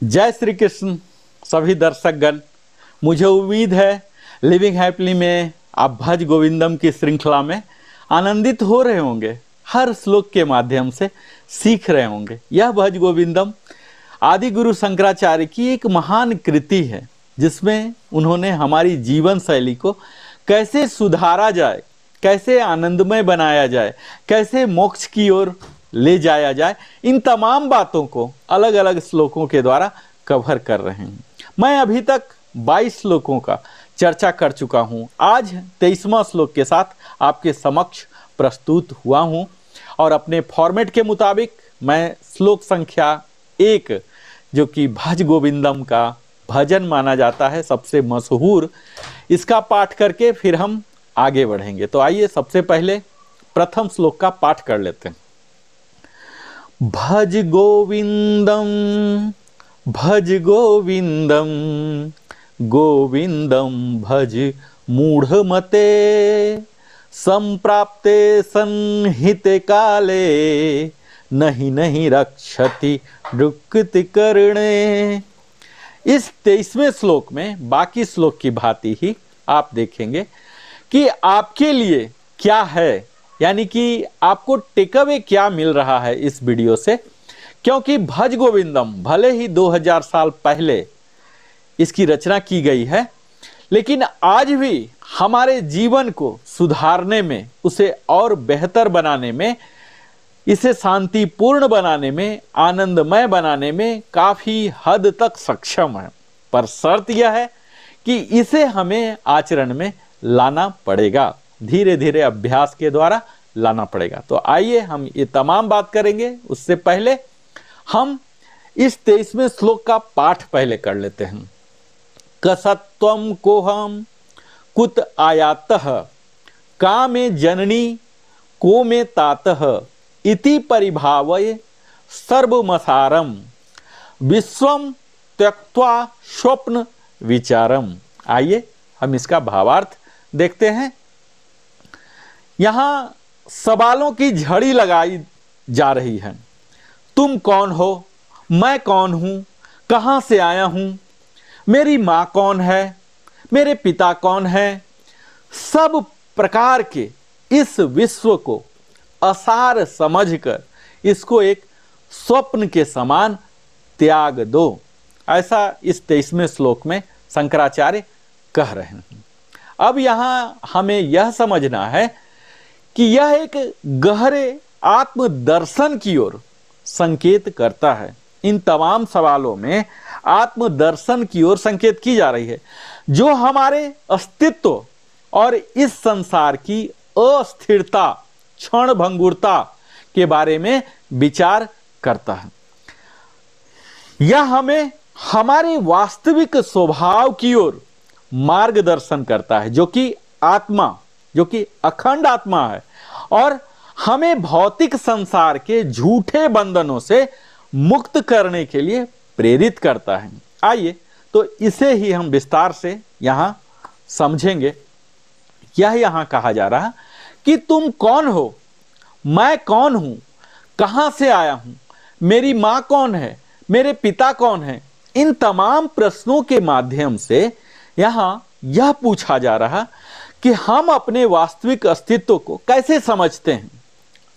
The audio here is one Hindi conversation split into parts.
जय श्री कृष्ण सभी दर्शकगण। मुझे उम्मीद है लिविंग हैप्पीली में आप भज गोविंदम की श्रृंखला में आनंदित हो रहे होंगे, हर श्लोक के माध्यम से सीख रहे होंगे। यह भज गोविंदम आदि गुरु शंकराचार्य की एक महान कृति है, जिसमें उन्होंने हमारी जीवन शैली को कैसे सुधारा जाए, कैसे आनंदमय बनाया जाए, कैसे मोक्ष की ओर ले जाया जाए, इन तमाम बातों को अलग अलग श्लोकों के द्वारा कवर कर रहे हैं। मैं अभी तक 22 श्लोकों का चर्चा कर चुका हूं। आज 23वां श्लोक के साथ आपके समक्ष प्रस्तुत हुआ हूं और अपने फॉर्मेट के मुताबिक मैं श्लोक संख्या 1, जो कि भज गोविंदम का भजन माना जाता है, सबसे मशहूर, इसका पाठ करके फिर हम आगे बढ़ेंगे। तो आइए सबसे पहले प्रथम श्लोक का पाठ कर लेते हैं। भज गोविंदम गोविंदम भज मूढ़मते संप्राप्ते सन्हिते काले नहीं नहीं रक्षति दुःखति करणे। इस 23वें श्लोक में बाकी श्लोक की भांति ही आप देखेंगे कि आपके लिए क्या है, यानी कि आपको टेक अवे क्या मिल रहा है इस वीडियो से। क्योंकि भज गोविंदम भले ही 2000 साल पहले इसकी रचना की गई है, लेकिन आज भी हमारे जीवन को सुधारने में, उसे और बेहतर बनाने में, इसे शांतिपूर्ण बनाने में, आनंदमय बनाने में काफी हद तक सक्षम है। पर शर्त यह है कि इसे हमें आचरण में लाना पड़ेगा, धीरे धीरे अभ्यास के द्वारा लाना पड़ेगा। तो आइए हम ये तमाम बात करेंगे। उससे पहले हम इस 23वें श्लोक का पाठ पहले कर लेते हैं। कसत्वम कोहम कुत आयातः कामे जननी को में तातः इति परिभावये सर्वमसारम विश्वम त्यक्त्वा स्वप्न विचारम। आइए हम इसका भावार्थ देखते हैं। यहां सवालों की झड़ी लगाई जा रही है। तुम कौन हो, मैं कौन हूं, कहां से आया हूं, मेरी मां कौन है, मेरे पिता कौन है। सब प्रकार के इस विश्व को असार समझकर इसको एक स्वप्न के समान त्याग दो, ऐसा इस 23वें श्लोक में शंकराचार्य कह रहे हैं। अब यहां हमें यह समझना है कि यह एक गहरे आत्मदर्शन की ओर संकेत करता है। इन तमाम सवालों में आत्मदर्शन की ओर संकेत की जा रही है, जो हमारे अस्तित्व और इस संसार की अस्थिरता, क्षण भंगुरता के बारे में विचार करता है। यह हमें हमारे वास्तविक स्वभाव की ओर मार्गदर्शन करता है, जो कि आत्मा, जो कि अखंड आत्मा है, और हमें भौतिक संसार के झूठे बंधनों से मुक्त करने के लिए प्रेरित करता है। आइए तो इसे ही हम विस्तार से यहां समझेंगे। यह यहां कहा जा रहा कि तुम कौन हो, मैं कौन हूं, कहां से आया हूं, मेरी मां कौन है, मेरे पिता कौन है। इन तमाम प्रश्नों के माध्यम से यहां यह पूछा जा रहा कि हम अपने वास्तविक अस्तित्व को कैसे समझते हैं।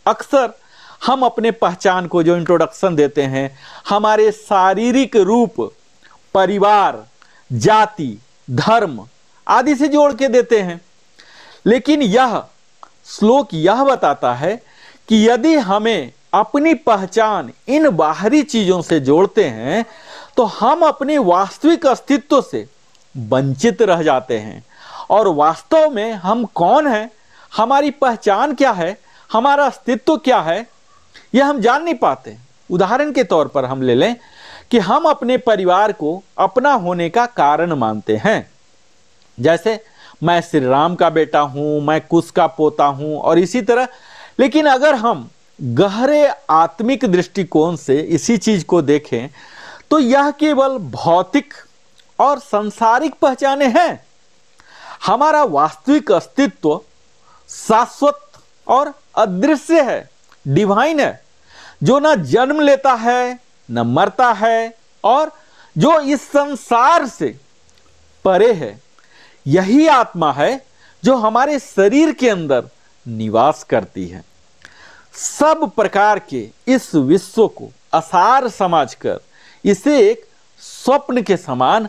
अक्सर हम अपने पहचान को जो इंट्रोडक्शन देते हैं, हमारे शारीरिक रूप, परिवार, जाति, धर्म आदि से जोड़ के देते हैं। लेकिन यह श्लोक यह बताता है कि यदि हमें अपनी पहचान इन बाहरी चीजों से जोड़ते हैं, तो हम अपने वास्तविक अस्तित्व से वंचित रह जाते हैं। और वास्तव में हम कौन हैं, हमारी पहचान क्या है, हमारा अस्तित्व क्या है, यह हम जान नहीं पाते। उदाहरण के तौर पर हम ले लें कि हम अपने परिवार को अपना होने का कारण मानते हैं। जैसे मैं श्री राम का बेटा हूं, मैं कुश का पोता हूं, और इसी तरह। लेकिन अगर हम गहरे आत्मिक दृष्टिकोण से इसी चीज को देखें, तो यह केवल भौतिक और सांसारिक पहचाने हैं। हमारा वास्तविक अस्तित्व शाश्वत और अदृश्य है, डिवाइन है, जो न जन्म लेता है, न मरता है और जो इस संसार से परे है, यही आत्मा है जो हमारे शरीर के अंदर निवास करती है। सब प्रकार के इस विश्व को असार समझकर इसे एक स्वप्न के समान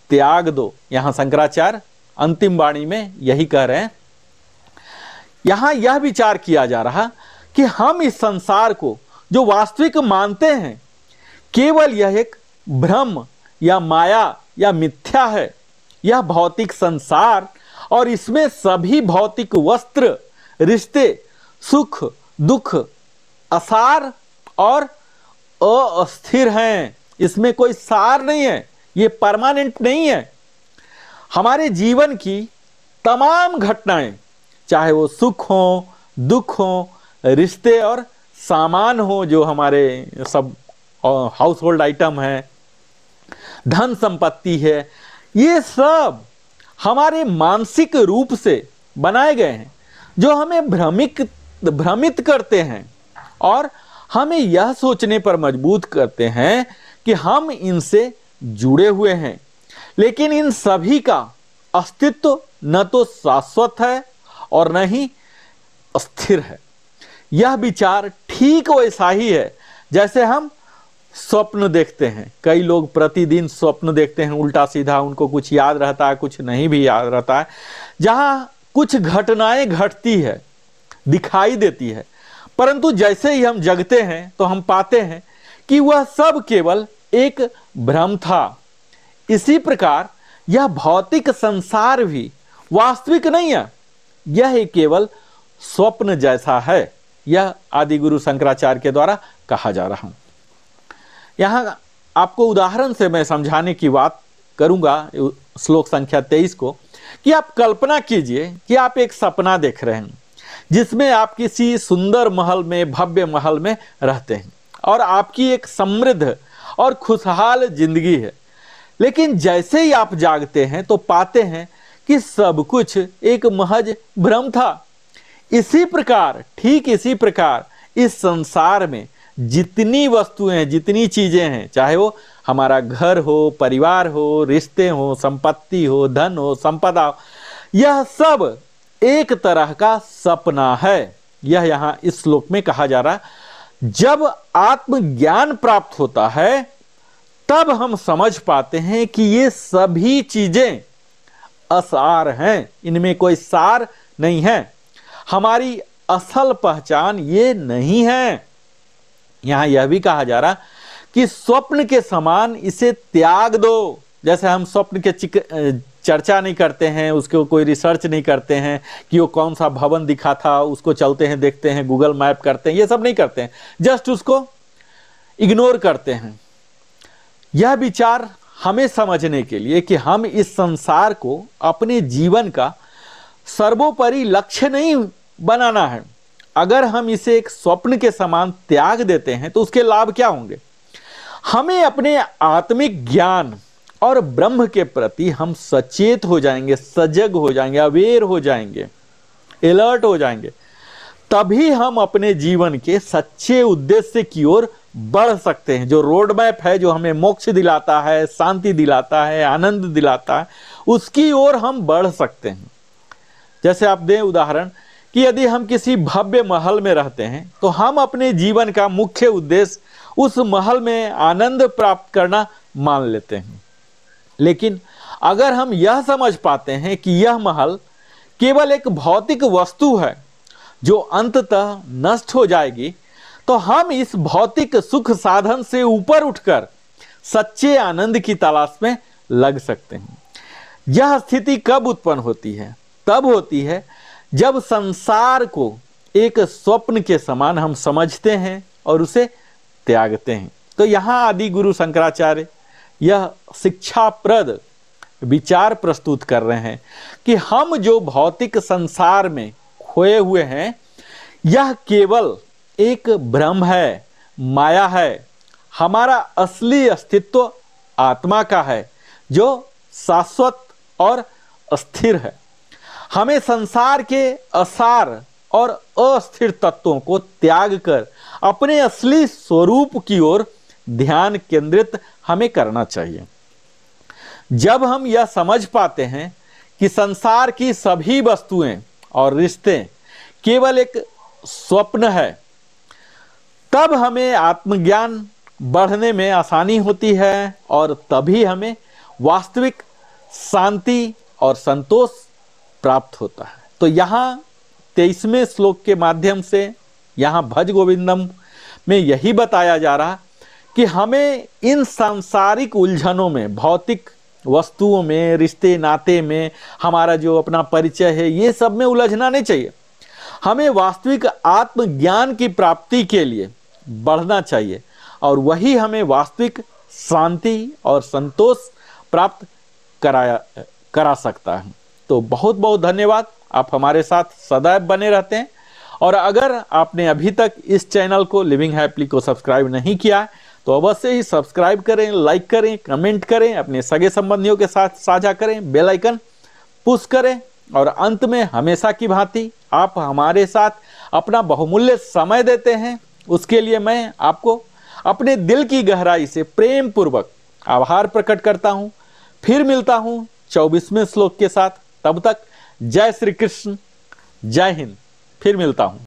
त्याग दो। यहां शंकराचार्य अंतिम वाणी में यही कह रहे हैं। यहां यह विचार किया जा रहा कि हम इस संसार को जो वास्तविक मानते हैं, केवल यह एक भ्रम या माया या मिथ्या है। यह भौतिक संसार और इसमें सभी भौतिक वस्त्र, रिश्ते, सुख दुख असार और अस्थिर हैं। इसमें कोई सार नहीं है, ये परमानेंट नहीं है। हमारे जीवन की तमाम घटनाएं, चाहे वो सुख हो, दुख हो, रिश्ते और सामान हो, जो हमारे सब हाउस होल्ड आइटम है, धन संपत्ति है, ये सब हमारे मानसिक रूप से बनाए गए हैं, जो हमें भ्रमित करते हैं और हमें यह सोचने पर मजबूर करते हैं कि हम इनसे जुड़े हुए हैं। लेकिन इन सभी का अस्तित्व न तो शाश्वत है और न ही स्थिर है। यह विचार ठीक वैसा ही है जैसे हम स्वप्न देखते हैं। कई लोग प्रतिदिन स्वप्न देखते हैं उल्टा सीधा, उनको कुछ याद रहता है, कुछ नहीं भी याद रहता है। जहां कुछ घटनाएं घटती है, दिखाई देती है, परंतु जैसे ही हम जगते हैं तो हम पाते हैं कि वह सब केवल एक भ्रम था। इसी प्रकार यह भौतिक संसार भी वास्तविक नहीं है, यह केवल स्वप्न जैसा है। यह आदि गुरु शंकराचार्य के द्वारा कहा जा रहा हूं। यहां आपको उदाहरण से मैं समझाने की बात करूंगा, श्लोक संख्या 23 को, कि आप कल्पना कीजिए कि आप एक सपना देख रहे हैं जिसमें आप किसी सुंदर महल में, भव्य महल में रहते हैं और आपकी एक समृद्ध और खुशहाल जिंदगी है। लेकिन जैसे ही आप जागते हैं तो पाते हैं कि सब कुछ एक महज भ्रम था। इसी प्रकार, ठीक इसी प्रकार इस संसार में जितनी वस्तुएं, जितनी चीजें हैं, चाहे वो हमारा घर हो, परिवार हो, रिश्ते हो, संपत्ति हो, धन हो, संपदा हो, यह सब एक तरह का सपना है। यह यहां इस श्लोक में कहा जा रहा है। जब आत्मज्ञान प्राप्त होता है तब हम समझ पाते हैं कि ये सभी चीजें असार हैं, इनमें कोई सार नहीं है। हमारी असल पहचान ये नहीं है। यहां यह भी कहा जा रहा कि स्वप्न के समान इसे त्याग दो। जैसे हम स्वप्न के चर्चा नहीं करते हैं, उसको कोई रिसर्च नहीं करते हैं कि वो कौन सा भवन दिखा था, उसको चलते हैं, देखते हैं, गूगल मैप करते हैं, ये सब नहीं करते हैं, जस्ट उसको इग्नोर करते हैं। यह विचार हमें समझने के लिए कि हम इस संसार को अपने जीवन का सर्वोपरि लक्ष्य नहीं बनाना है। अगर हम इसे एक स्वप्न के समान त्याग देते हैं तो उसके लाभ क्या होंगे? हमें अपने आत्मिक ज्ञान और ब्रह्म के प्रति हम सचेत हो जाएंगे, सजग हो जाएंगे, अवेयर हो जाएंगे, अलर्ट हो जाएंगे। तभी हम अपने जीवन के सच्चे उद्देश्य की ओर बढ़ सकते हैं। जो रोड मैप है, जो हमें मोक्ष दिलाता है, शांति दिलाता है, आनंद दिलाता है, उसकी ओर हम बढ़ सकते हैं। जैसे आप दें उदाहरण कि यदि हम किसी भव्य महल में रहते हैं तो हम अपने जीवन का मुख्य उद्देश्य उस महल में आनंद प्राप्त करना मान लेते हैं। लेकिन अगर हम यह समझ पाते हैं कि यह महल केवल एक भौतिक वस्तु है जो अंततः नष्ट हो जाएगी, तो हम इस भौतिक सुख साधन से ऊपर उठकर सच्चे आनंद की तलाश में लग सकते हैं। यह स्थिति कब उत्पन्न होती है? तब होती है जब संसार को एक स्वप्न के समान हम समझते हैं और उसे त्यागते हैं। तो यहां आदि गुरु शंकराचार्य यह शिक्षाप्रद विचार प्रस्तुत कर रहे हैं कि हम जो भौतिक संसार में खोए हुए हैं, यह केवल एक भ्रम है, माया है। हमारा असली अस्तित्व आत्मा का है जो शाश्वत और स्थिर है। हमें संसार के असार और अस्थिर तत्वों को त्याग कर अपने असली स्वरूप की ओर ध्यान केंद्रित हमें करना चाहिए। जब हम यह समझ पाते हैं कि संसार की सभी वस्तुएं और रिश्ते केवल एक स्वप्न है, तब हमें आत्मज्ञान बढ़ने में आसानी होती है और तभी हमें वास्तविक शांति और संतोष प्राप्त होता है। तो यहाँ 23वें श्लोक के माध्यम से यहाँ भज गोविंदम में यही बताया जा रहा कि हमें इन सांसारिक उलझनों में, भौतिक वस्तुओं में, रिश्ते नाते में, हमारा जो अपना परिचय है, ये सब में उलझना नहीं चाहिए। हमें वास्तविक आत्मज्ञान की प्राप्ति के लिए बढ़ना चाहिए और वही हमें वास्तविक शांति और संतोष प्राप्त करा सकता है। तो बहुत बहुत धन्यवाद, आप हमारे साथ सदैव बने रहते हैं। और अगर आपने अभी तक इस चैनल को लिविंग हैप्पीली को सब्सक्राइब नहीं किया है तो अवश्य ही सब्सक्राइब करें, लाइक करें, कमेंट करें, अपने सगे संबंधियों के साथ साझा करें, बेल आइकन पुश करें और अंत में हमेशा की भांति आप हमारे साथ अपना बहुमूल्य समय देते हैं, उसके लिए मैं आपको अपने दिल की गहराई से प्रेम पूर्वक आभार प्रकट करता हूं। फिर मिलता हूं 24वें श्लोक के साथ। तब तक जय श्री कृष्ण, जय हिंद। फिर मिलता हूं।